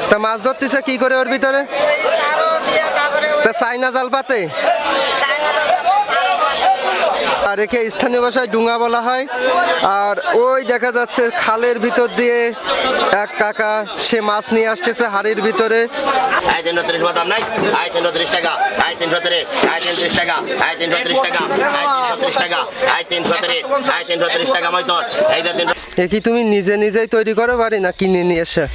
তা মাছ ধরতেছে কি করে ওর ভিতরে? তা চাইনা জাল পাতে, আর একে স্থানীয় ভাষায় ডুঙা বলা হয়। আর ওই দেখা যাচ্ছে খালের ভিতর দিয়ে এক কাকা সে মাছ নিয়ে আসতেছে হাড়ির ভিতরে। 330 বাদাম নাই, 330 টাকা, 330, 330 টাকা, 330 টাকা, 330 টাকা, 330 টাকা মইতর। এই যে এ কি তুমি নিজে নিজেই তৈরি করো বাড়ি না কিনে নিয়ে এসে?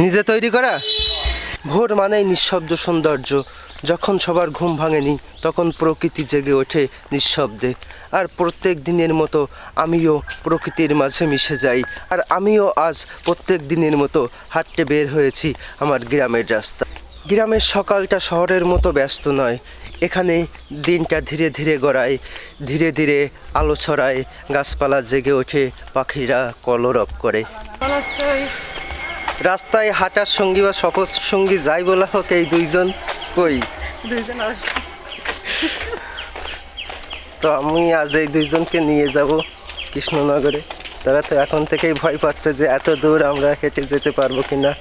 নিজে তৈরি করা। ভোর মানেই নিঃশব্দ সৌন্দর্য। যখন সবার ঘুম ভাঙেনি তখন প্রকৃতি জেগে ওঠে নিঃশব্দে। আর প্রত্যেক দিনের মতো আমিও প্রকৃতির মাঝে মিশে যাই। আর আমিও আজ প্রত্যেক দিনের মতো হাঁটতে বের হয়েছি আমার গ্রামের রাস্তা। গ্রামের সকালটা শহরের মতো ব্যস্ত নয়। এখানে দিনটা ধীরে ধীরে গড়ায়, ধীরে ধীরে আলো ছড়ায়, গাছপালা জেগে ওঠে, পাখিরা কলরব করে। রাস্তায় হাঁটার সঙ্গী বা সফর সঙ্গী যাই বলা হোক, এই দুইজন কই? তো আমি আজ এই দুইজনকে নিয়ে যাব কৃষ্ণনগরে। তারা তো এখন থেকেই ভয় পাচ্ছে যে এত দূর আমরা হেঁটে যেতে পারবো কিনা।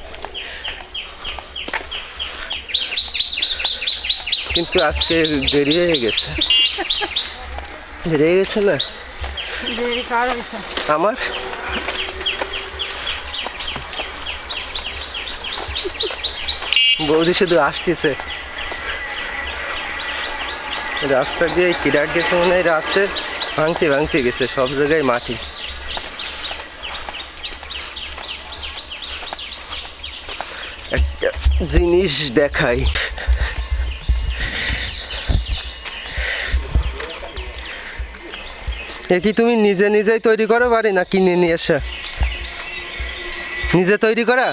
কিন্তু আজকে দেরি হয়ে গেছে। দেরি হয়ে গেছে না আমার? বৌদি শুধু আসতেছে রাস্তা দিয়ে। কিরাট গেছে মনে হয় রাত্রে, ভাঙতে ভাঙতে গেছে, সব জায়গায় মাটি। একটা জিনিস দেখাই, এ কি তুমি নিজে নিজেই তৈরি করো বাড়ি না কিনে নিয়ে এসে? নিজে তৈরি করা।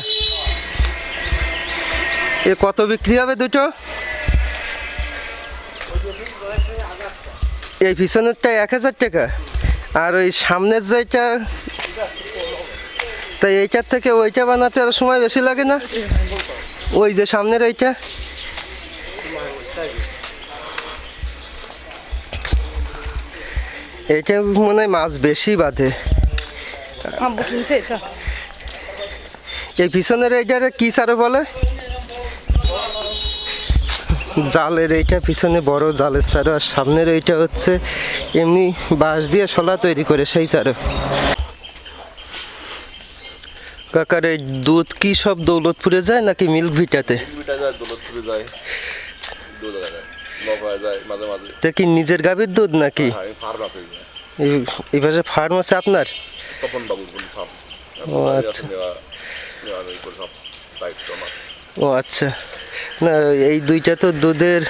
এ কত বিক্রি হবে দুটো? এই পিছনেরটা 1000 টাকা, আর ওই সামনের যেটা, তাই এইটার থেকে ওইটা বানাতে আরো সময় বেশি লাগে না? ওই যে সামনের ওইটা, এইটা মনে হয় মাছ বেশি বাঁধে। এই পিছনের এইটারে কি সারে বলে? জালের এইটা পিছনে বড় জালের চারো, আর সামনের এইটা হচ্ছে এমনি বাঁশ দিয়ে শলা তৈরি করে সেই চারো। কাকার এই দুধ কি সব দৌলতপুরে যায় নাকি মিল্ক ভিটাতে? তা কি নিজের গাভীর দুধ নাকি? এই পাশে ফার্ম আছে আপনার? ও আচ্ছা, ও আচ্ছা। না এই দুইটা তো দুধের।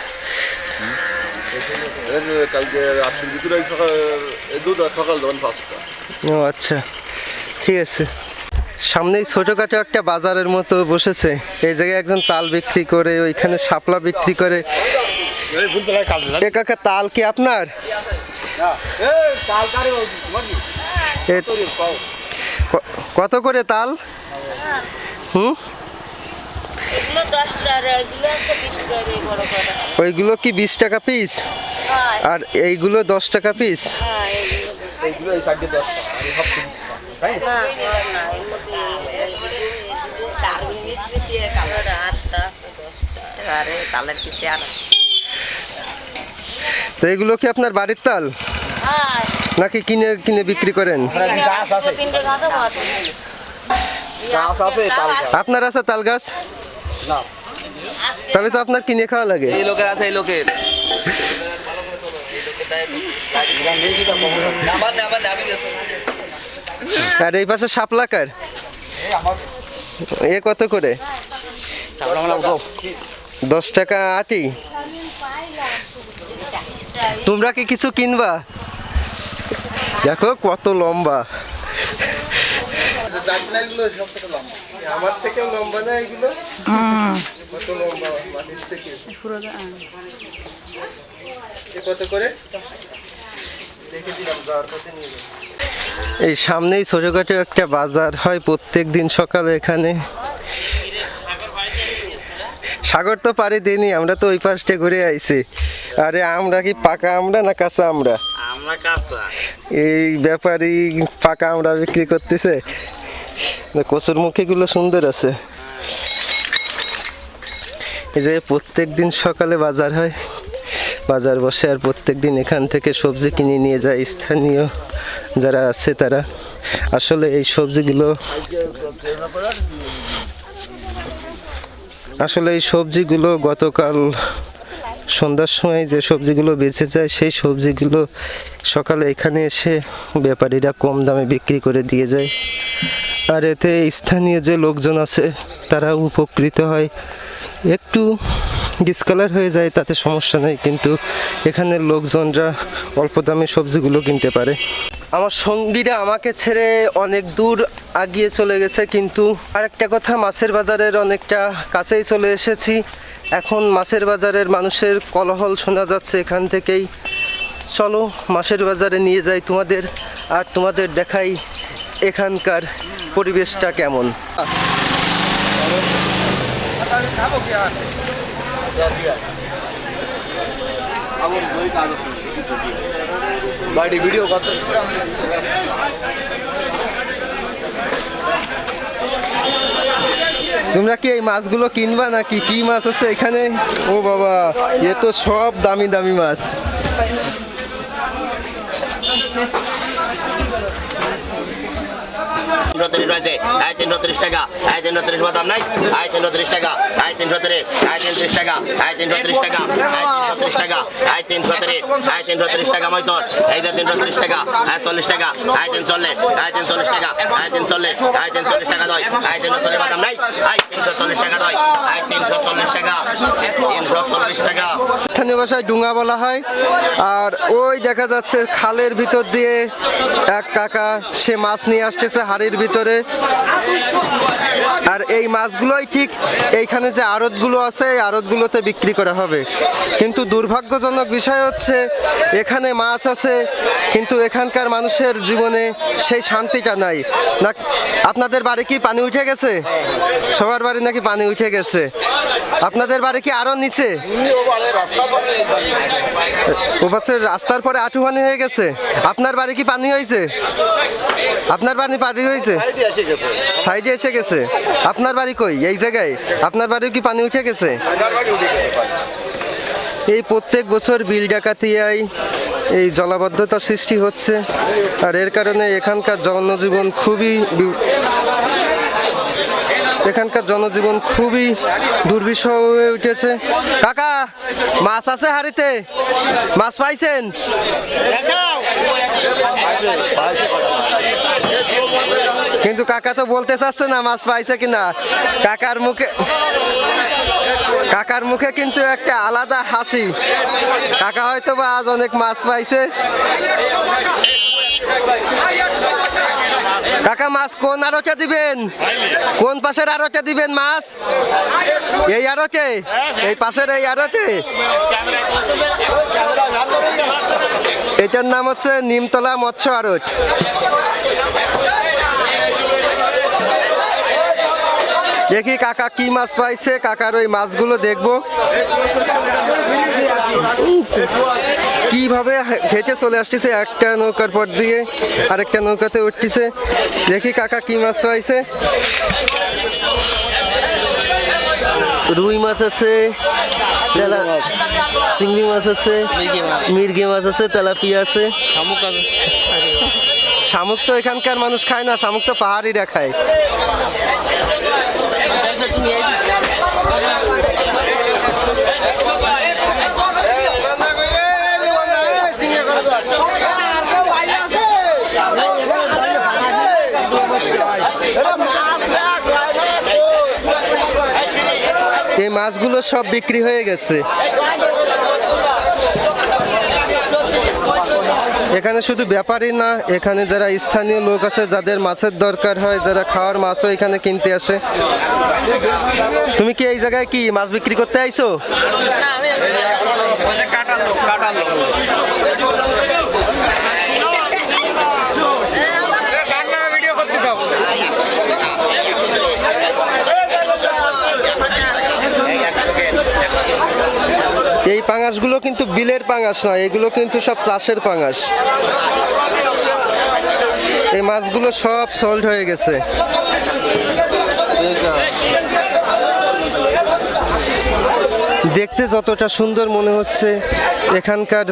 ও আচ্ছা, ঠিক আছে। সামনেই ছোটোখাটো একটা বাজারের মতো বসেছে। এই জায়গায় একজন তাল বিক্রি করে, ওইখানে শাপলা বিক্রি করে। এ কাকা, তাল কি আপনার? কত করে তাল? ওইগুলো কি 20 টাকা পিস? আর এইগুলো 10 টাকা পিস? তো এগুলো কি আপনার বাড়ির তাল নাকি কিনে কিনে বিক্রি করেন? আপনার আছে তাল গাছ? তাহলে তো আপনার কিনে খাওয়া লাগে। এই লোকের আছে, এই লোকের। আর এই পাশে শাপলাকার এ কত করে? 10 টাকা আটি। তোমরা কি কিছু কিনবা? দেখো কত লম্বা। আমার থেকেও লম্বা না এগুলো? কত লম্বা মাটির থেকে। কত করে? এই সামনেই ছোটখাটো একটা বাজার হয় প্রত্যেক দিন সকালে এখানে। সাগর তো পাড়ি দিইনি, আমরা তো ওই পাশে ঘুরে আইছি। আরে আমরা কি পাকা আমরা না কাঁচা আমরা? আমরা কাঁচা। এই ব্যাপারী পাকা আমরা বিক্রি করতেছে। কচুর মুখীগুলো সুন্দর আছে। এই যে প্রত্যেক দিন সকালে বাজার হয়, বাজার বসে, আর প্রত্যেক দিন এখান থেকে সবজি কিনে নিয়ে যায় স্থানীয় যারা আছে তারা। আসলে এই সবজিগুলো গতকাল সন্ধ্যার সময় যে সবজিগুলো বেঁচে যায় সেই সবজিগুলো সকালে এখানে এসে ব্যাপারীরা কম দামে বিক্রি করে দিয়ে যায়। আর এতে স্থানীয় যে লোকজন আছে তারা উপকৃত হয়। একটু ডিসকালার হয়ে যায় তাতে সমস্যা নেই, কিন্তু এখানের লোকজনরা অল্প দামে সবজিগুলো কিনতে পারে। আমার সঙ্গীরা আমাকে ছেড়ে অনেক দূর আগিয়ে চলে গেছে, কিন্তু আরেকটা কথা, মাছের বাজারের অনেকটা কাছেই চলে এসেছি। এখন মাছের বাজারের মানুষের কোলাহল শোনা যাচ্ছে এখান থেকেই। চলো মাছের বাজারে নিয়ে যাই তোমাদের, আর তোমাদের দেখাই এখানকার পরিবেশটা কেমন। ভিডিও কত তোমরা কি এই মাছগুলো কিনবা নাকি? কি মাছ আছে এখানে? ও বাবা, এ তো সব দামি দামি মাছ। রয়েছে 330 টাকা, 330 বাদাম নাই, 330 টাকা, 330, 330 টাকা, 330 টাকা, 330 টাকা, 330 টাকা ময়দন, এই যে 330 টাকা, 40 টাকা, 340, 340 টাকা, 340, 340 টাকা দই, 330 বাদাম নাই, 340 টাকা দই, 340 টাকা, 340 টাকা। স্থানীয় ভাষায় ডুঙা বলা হয়। আর ওই দেখা যাচ্ছে খালের ভিতর দিয়ে এক কাকা সে মাছ নিয়ে আসতেছে হাড়ির ভিতরে। আর এই মাছগুলোই ঠিক এইখানে যে আড়তগুলো আছে এই আড়তগুলোতে বিক্রি করা হবে। কিন্তু দুর্ভাগ্যজনক বিষয় হচ্ছে এখানে মাছ আছে, কিন্তু এখানকার মানুষের জীবনে সেই শান্তিটা নাই। না, আপনাদের বাড়ি কি পানি উঠে গেছে? সবার বাড়ি নাকি পানি উঠে গেছে? আপনাদের বাড়ি কি আরো নিচে? ও পাশে রাস্তার পরে আঁটু পানি হয়ে গেছে। আপনার বাড়ি কি পানি হয়েছে? আপনার বাড়ি পানি হয়েছে? সাইডে এসে গেছে। আপনার বাড়ি কই? এই জায়গায়? আপনার বাড়ি কি পানি উঠে গেছে? এই প্রত্যেক বছর বিল ডাকাতিয়ায় এই জলাবদ্ধতা সৃষ্টি হচ্ছে, আর এর কারণে এখানকার জনজীবন খুবই দুর্বিষহ হয়ে উঠেছে। কাকা, মাছ আছে হাড়িতে? মাছ পাইছেন? কিন্তু কাকা তো বলতে চাচ্ছে না মাছ পাইছে কিনা। কাকার মুখে কিন্তু একটা আলাদা হাসি। কাকা হয়তো বা আজ অনেক মাছ পাইছে। কাকা, মাছ কোন আড়তে দিবেন? কোন পাশের আড়তে দিবেন মাছ? এই আড়তে? এই পাশের এই আড়তে? এটার নাম হচ্ছে নিমতলা মৎস্য আড়ত। দেখি কাকা কি মাছ পাইছে, কাকার ওই মাছগুলো দেখবো। কিভাবে হেঁটে চলে আসতেছে একটা নৌকার পর দিয়ে আরেকটা নৌকাতে উঠতেছে। দেখি কাকা কি মাছ পাইছে। রুই মাছ আছে, চিংড়ি মাছ আছে, মির্গে মাছ আছে, তেলাপিয়া আছে, শামুক তো এখানকার মানুষ খায় না, শামুক তো পাহাড়িরা খায়। এই মাছগুলো সব বিক্রি হয়ে গেছে। এখানে শুধু ব্যাপারী না, এখানে যারা স্থানীয় লোক আছে যাদের মাছের দরকার হয়, যারা খাওয়ার মাছও এখানে কিনতে আসে। তুমি কি এই জায়গায় কি মাছ বিক্রি করতে আইছো? এই পাঙাশগুলো কিন্তু বিলের পাঙাশ নয়, এগুলো কিন্তু সব চাষের পাঙাশ। এই মাছগুলো সব সোল্ড হয়ে গেছে। দেখতে যতটা সুন্দর মনে হচ্ছে, এখানকার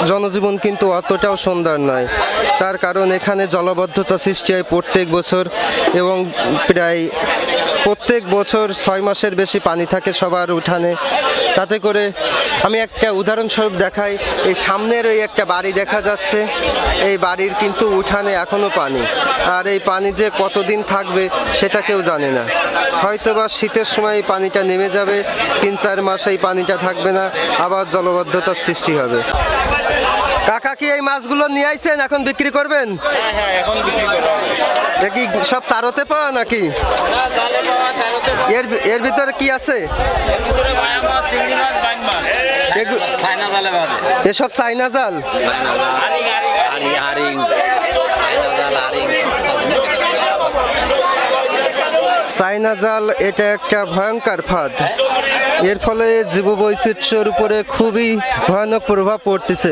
জনজীবন কিন্তু অতটাও সুন্দর নয়। তার কারণ এখানে জলাবদ্ধতা সৃষ্টি হয় প্রত্যেক বছর, এবং প্রায় প্রত্যেক বছর 6 মাসের বেশি পানি থাকে সবার উঠানে। তাতে করে আমি একটা উদাহরণস্বরূপ দেখাই, এই সামনের ওই একটা বাড়ি দেখা যাচ্ছে, এই বাড়ির কিন্তু উঠানে এখনো পানি। আর এই পানি যে কতদিন থাকবে সেটা কেউ জানে না। হয়তোবা শীতের সময় এই পানিটা নেমে যাবে, 3-4 মাস এই পানিটা থাকবে না, আবার জলাবদ্ধতার সৃষ্টি হবে। কাকা কি এই মাছগুলো নিয়ে আইছেন, এখন বিক্রি করবেন? হ্যাঁ, এখন বিক্রি করবো। কি সব চারতে পাওয়া নাকি? না, জালে পাওয়া, চারতে পাওয়া। এর ভিতরে কি আছে? এর ভিতরে মায়া মাছ, চিংড়ি মাছ, বাইন মাছ। চাইনা জালে পাওয়া যায়। এসব চাইনা জাল? হারিং, হারিং। চাইনা জাল, হারিং। চাইনা জাল এটা একটা ভয়ঙ্কর ফাঁদ। এর ফলে জীববৈচিত্র্যের উপরে খুবই ভয়ানক প্রভাব পড়তেছে।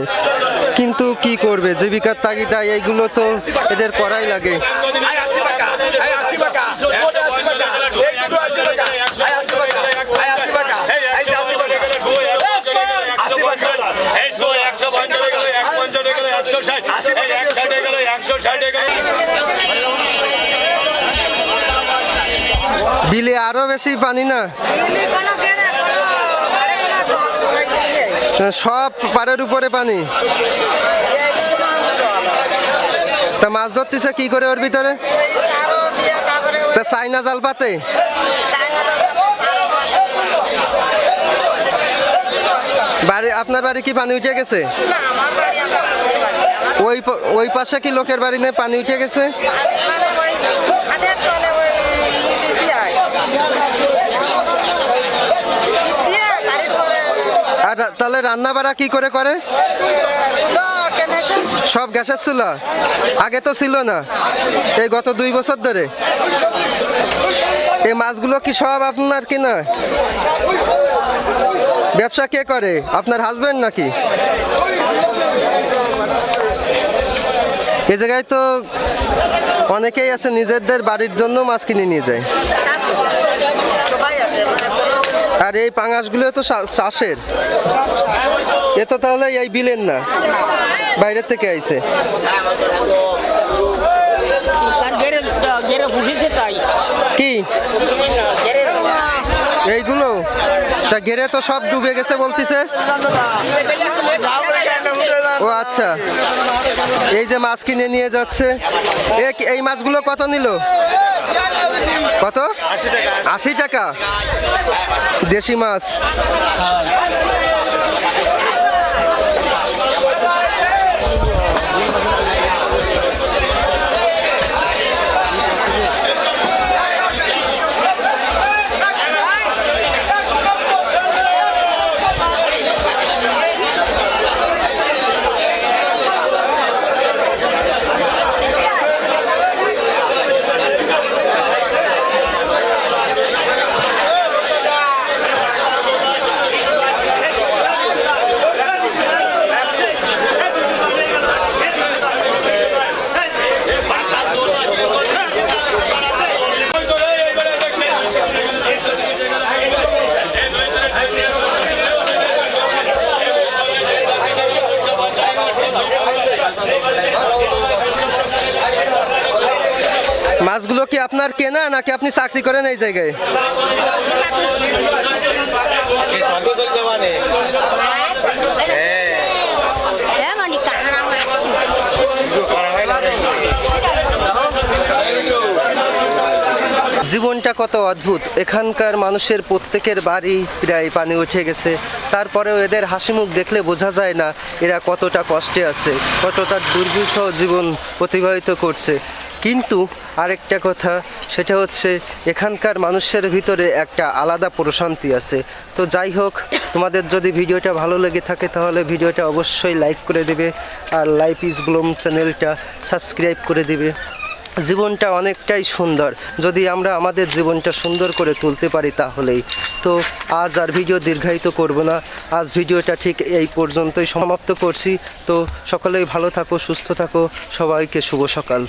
কিন্তু কি করবে, জীবিকার তাগিদায় এইগুলো তো এদের করাই লাগে। বিলে আরো বেশি পানি না, সব পাড়ের উপরে পানি। তা মাছ ধরতেছে কি করে ওর ভিতরে? তা চাইনা জাল পাতে? বাড়ি, আপনার বাড়ি কি পানি উঠে গেছে? ওই পাশে কি লোকের বাড়ি নেই, পানি উঠে গেছে? আর তাহলে রান্না বাড়া কি করে করে? সব গ্যাসের চুলা? আগে তো ছিল না, এই গত 2 বছর ধরে। এই মাছগুলো কি সব আপনার কিনা? ব্যবসা কে করে, আপনার হাজবেন্ড নাকি? এ জায়গায় তো অনেকেই আছে নিজেদের বাড়ির জন্য মাছ কিনে নিয়ে যায়। আর এই পাঙাশগুলো তো চাষের, এ তো তাহলে এই বিলের না, বাইরের থেকে আইছে। কি এইগুলো? তা ঘেরে তো সব ডুবে গেছে বলতিছে। ও আচ্ছা, এই যে মাছ কিনে নিয়ে যাচ্ছে, এই মাছগুলো কত নিল? কত? 80 টাকা দেশি মাছ। মাছগুলো কি আপনার কেনা নাকি আপনি চাকরি করেন এই জায়গায়? জীবনটা কত অদ্ভুত। এখানকার মানুষের প্রত্যেকের বাড়ি প্রায় পানি উঠে গেছে, তারপরেও এদের হাসি মুখ দেখলে বোঝা যায় না এরা কতটা কষ্টে আছে, কতটা দুর্বিষহ জীবন অতিবাহিত করছে। কিন্তু আরেকটা কথা, সেটা হচ্ছে এখানকার মানুষের ভিতরে একটা আলাদা প্রশান্তি আছে। তো যাই হোক, তোমাদের যদি ভিডিওটা ভালো লেগে থাকে তাহলে ভিডিওটা অবশ্যই লাইক করে দেবে, আর লাইফ ইজ ব্লুম চ্যানেলটা সাবস্ক্রাইব করে দেবে। জীবনটা অনেকটাই সুন্দর, যদি আমরা আমাদের জীবনটা সুন্দর করে তুলতে পারি তাহলেই। তো আজ আর ভিডিও দীর্ঘায়িত করব না, আজ ভিডিওটা ঠিক এই পর্যন্তই সমাপ্ত করছি। তো সকলেই ভালো থাকো, সুস্থ থাকো, সবাইকে শুভ সকাল।